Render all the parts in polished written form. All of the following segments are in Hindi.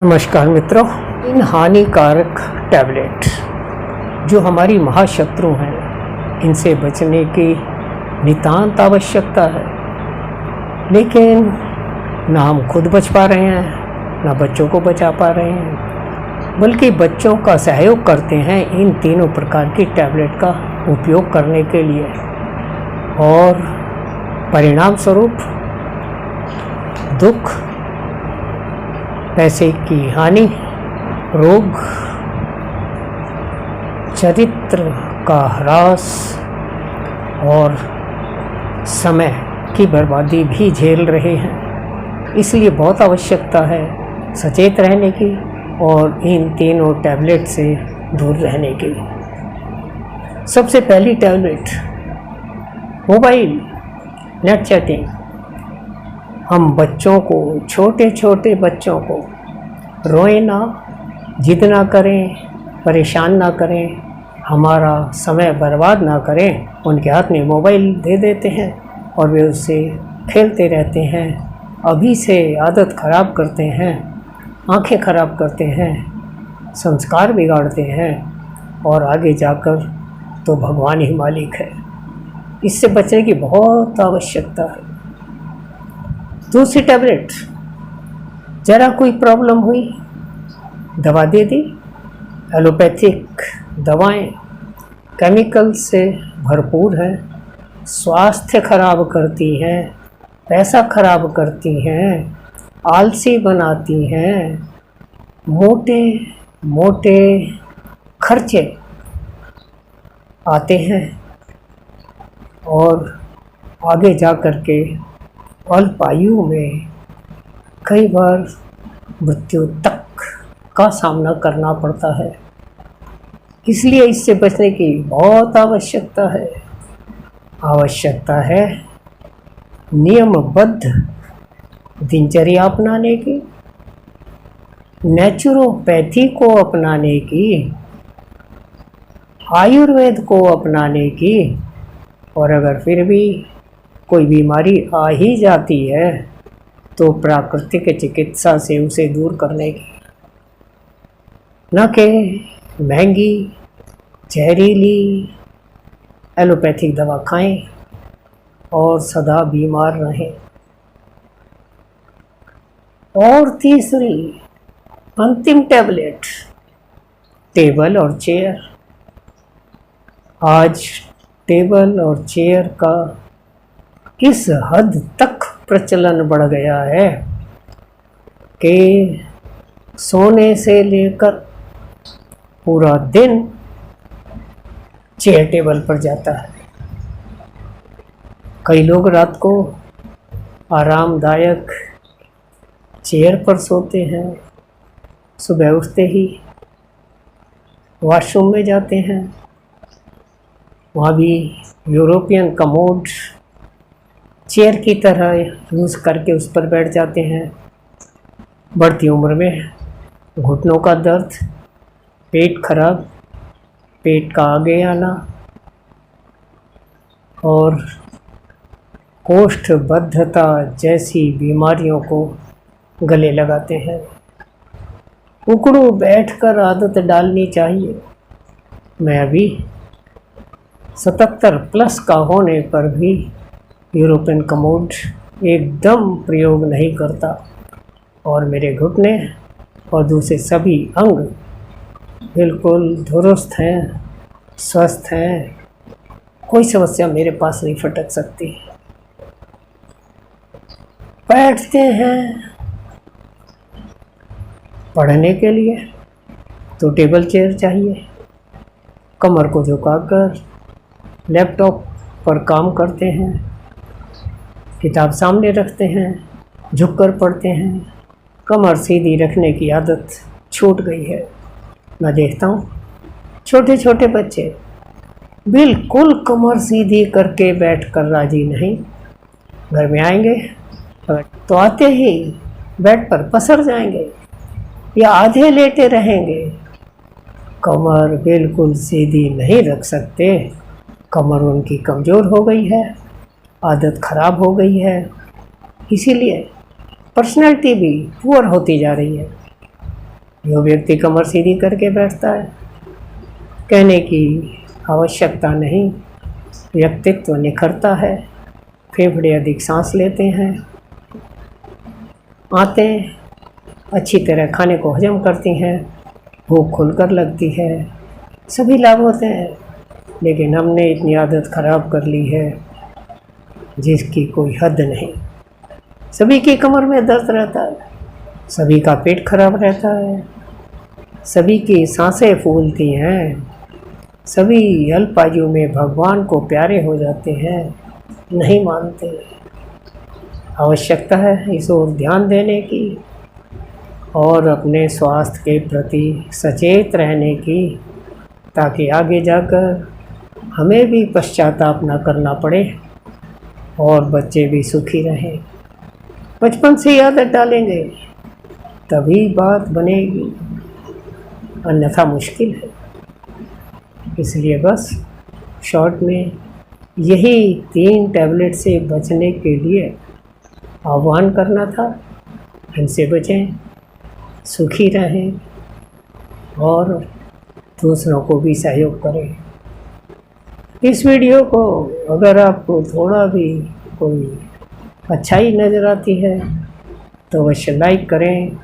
नमस्कार मित्रों। इन हानिकारक टैबलेट जो हमारी महाशत्रु हैं, इनसे बचने की नितांत आवश्यकता है। लेकिन ना हम खुद बच पा रहे हैं, ना बच्चों को बचा पा रहे हैं, बल्कि बच्चों का सहयोग करते हैं इन तीनों प्रकार की टैबलेट का उपयोग करने के लिए। और परिणाम स्वरूप दुख, पैसे की हानि, रोग, चरित्र का ह्रास और समय की बर्बादी भी झेल रहे हैं। इसलिए बहुत आवश्यकता है सचेत रहने की और इन तीनों टैबलेट से दूर रहने की। सबसे पहली टैबलेट मोबाइल नेट चैटिंग। हम बच्चों को, छोटे छोटे बच्चों को रोए ना, जिद ना करें, परेशान ना करें, हमारा समय बर्बाद ना करें। उनके हाथ में मोबाइल दे देते हैं और वे उससे खेलते रहते हैं। अभी से आदत ख़राब करते हैं, आंखें ख़राब करते हैं, संस्कार बिगाड़ते हैं और आगे जाकर तो भगवान ही मालिक है। इससे बचने की बहुत आवश्यकता है। दूसरी टैबलेट, ज़रा कोई प्रॉब्लम हुई, दवा दे दी। एलोपैथिक दवाएं केमिकल से भरपूर हैं, स्वास्थ्य खराब करती हैं, पैसा खराब करती हैं, आलसी बनाती हैं, मोटे मोटे खर्चे आते हैं और आगे जा कर के अल्प आयु में कई बार मृत्यु तक का सामना करना पड़ता है। इसलिए इससे बचने की बहुत आवश्यकता है नियमबद्ध दिनचर्या अपनाने की, नेचुरोपैथी को अपनाने की, आयुर्वेद को अपनाने की। और अगर फिर भी कोई बीमारी आ ही जाती है तो प्राकृतिक चिकित्सा से उसे दूर करने की, न कि महंगी जहरीली एलोपैथिक दवा खाएं और सदा बीमार रहें। और तीसरी अंतिम टैबलेट, टेबल और चेयर। आज टेबल और चेयर का इस हद तक प्रचलन बढ़ गया है कि सोने से लेकर पूरा दिन चेयर टेबल पर जाता है। कई लोग रात को आरामदायक चेयर पर सोते हैं, सुबह उठते ही वॉशरूम में जाते हैं, वहाँ भी यूरोपियन कमोड चेयर की तरह यूज़ करके उस पर बैठ जाते हैं। बढ़ती उम्र में घुटनों का दर्द, पेट खराब, पेट का आगे आना और कोष्ठबद्धता जैसी बीमारियों को गले लगाते हैं। उकड़ू बैठकर आदत डालनी चाहिए। मैं अभी 77 प्लस का होने पर भी यूरोपियन कमोड एकदम प्रयोग नहीं करता और मेरे घुटने और दूसरे सभी अंग बिल्कुल दुरुस्त हैं, स्वस्थ हैं। कोई समस्या मेरे पास नहीं फटक सकती। बैठते हैं पढ़ने के लिए तो टेबल चेयर चाहिए। कमर को झुकाकर लैपटॉप पर काम करते हैं, किताब सामने रखते हैं, झुककर पढ़ते हैं। कमर सीधी रखने की आदत छूट गई है। मैं देखता हूँ छोटे छोटे बच्चे बिल्कुल कमर सीधी करके बैठकर राजी नहीं। घर में आएंगे तो आते ही बेड पर पसर जाएंगे या आधे लेटे रहेंगे। कमर बिल्कुल सीधी नहीं रख सकते। कमर उनकी कमज़ोर हो गई है, आदत ख़राब हो गई है। इसीलिए पर्सनैलिटी भी पुअर होती जा रही है। जो व्यक्ति कमर सीधी करके बैठता है, कहने की आवश्यकता नहीं, व्यक्तित्व निखरता है, फेफड़े अधिक सांस लेते हैं, आंतें अच्छी तरह खाने को हजम करती हैं, भूख खुलकर लगती है, सभी लाभ होते हैं। लेकिन हमने इतनी आदत खराब कर ली है जिसकी कोई हद नहीं। सभी की कमर में दर्द रहता है, सभी का पेट खराब रहता है, सभी की सांसें फूलती हैं, सभी अल्पायु में भगवान को प्यारे हो जाते हैं, नहीं मानते। आवश्यकता है इस ओर ध्यान देने की और अपने स्वास्थ्य के प्रति सचेत रहने की, ताकि आगे जाकर हमें भी पश्चाताप न करना पड़े और बच्चे भी सुखी रहें। बचपन से ही आदत डालेंगे तभी बात बनेगी, अन्यथा मुश्किल है। इसलिए बस शॉर्ट में यही 3 टैबलेट से बचने के लिए आह्वान करना था। इनसे बचें, सुखी रहें और दूसरों को भी सहयोग करें। इस वीडियो को अगर आपको थोड़ा भी कोई अच्छाई नज़र आती है तो अवश्य लाइक करें,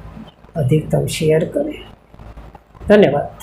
अधिकतम शेयर करें। धन्यवाद।